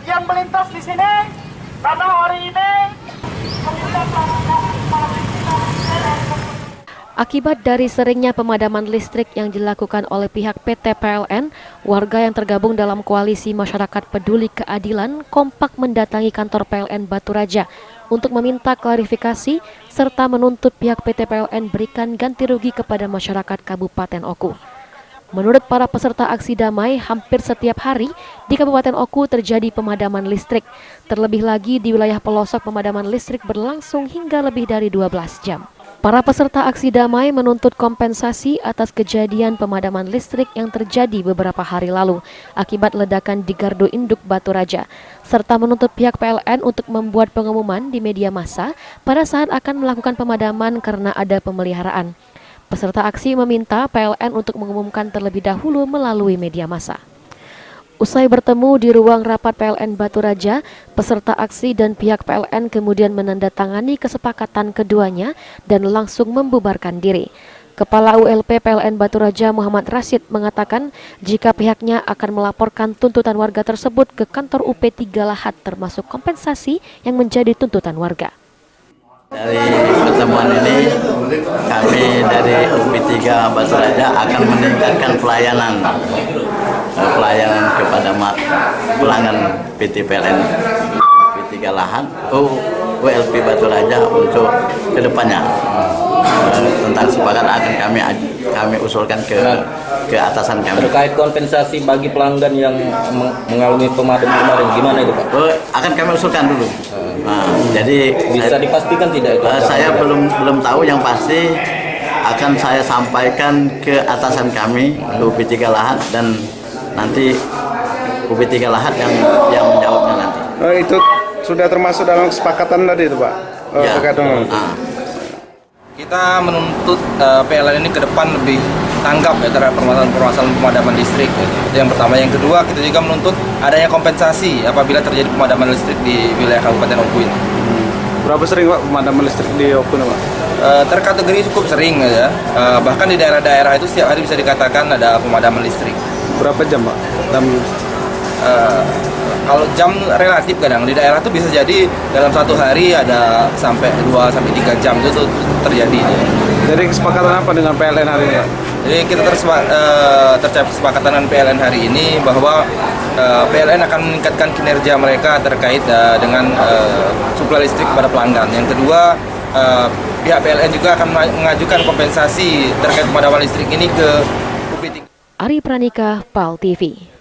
yang melintas di sini karena hari ini Akibat dari seringnya pemadaman listrik yang dilakukan oleh pihak PT PLN, warga yang tergabung dalam koalisi Masyarakat Peduli Keadilan kompak mendatangi kantor PLN Batu Raja untuk meminta klarifikasi serta menuntut pihak PT PLN berikan ganti rugi kepada masyarakat Kabupaten Oku. Menurut para peserta aksi damai, hampir setiap hari di Kabupaten Oku terjadi pemadaman listrik. Terlebih lagi di wilayah pelosok pemadaman listrik berlangsung hingga lebih dari 12 jam. Para peserta aksi damai menuntut kompensasi atas kejadian pemadaman listrik yang terjadi beberapa hari lalu akibat ledakan di Gardu Induk Batu Raja, serta menuntut pihak PLN untuk membuat pengumuman di media massa pada saat akan melakukan pemadaman karena ada pemeliharaan. Peserta aksi meminta PLN untuk mengumumkan terlebih dahulu melalui media massa. Usai bertemu di ruang rapat PLN Batu Raja, peserta aksi dan pihak PLN kemudian menandatangani kesepakatan keduanya dan langsung membubarkan diri. Kepala ULP PLN Batu Raja Muhammad Rashid mengatakan jika pihaknya akan melaporkan tuntutan warga tersebut ke kantor UP 3 Lahat termasuk kompensasi yang menjadi tuntutan warga. Dari pertemuan ini, kami dari UP 3 Batu Raja akan meningkatkan pelayanan kepada pelanggan PT PLN UP 3 Lahat, ULP Batu Raja untuk kedepannya. Tentang sepakat akan kami usulkan ke atasan kami. Terkait kompensasi bagi pelanggan yang mengalami pemadaman kemarin, gimana itu Pak? Akan kami usulkan dulu. Jadi bisa dipastikan tidak itu? Saya belum tahu, yang pasti akan saya sampaikan ke atasan kami UP 3 Lahat dan nanti UP 3 Lahat yang menjawabnya nanti. Itu sudah termasuk dalam kesepakatan tadi itu Pak? Ya. Kita menuntut PLN ini ke depan lebih tanggap ya terhadap permasalahan pemadaman listrik. Itu yang pertama. Yang kedua, kita juga menuntut adanya kompensasi apabila terjadi pemadaman listrik di wilayah Kabupaten Oku ini. Berapa sering Pak pemadaman listrik di Oku Pak? Terkategori cukup sering ya. Bahkan di daerah-daerah itu setiap hari bisa dikatakan ada pemadaman listrik. Berapa jam Pak? Kalau jam relatif kadang di daerah itu bisa jadi dalam satu hari ada sampai 2-3 jam itu terjadi. Jadi kesepakatan apa dengan PLN hari ini Pak? Jadi kita tercapai kesepakatan dengan PLN hari ini bahwa PLN akan meningkatkan kinerja mereka terkait dengan suplai listrik kepada pelanggan. Yang kedua, pihak PLN juga akan mengajukan kompensasi terkait pemadaman listrik ini ke UP 3. Ari Pranika, PAL TV.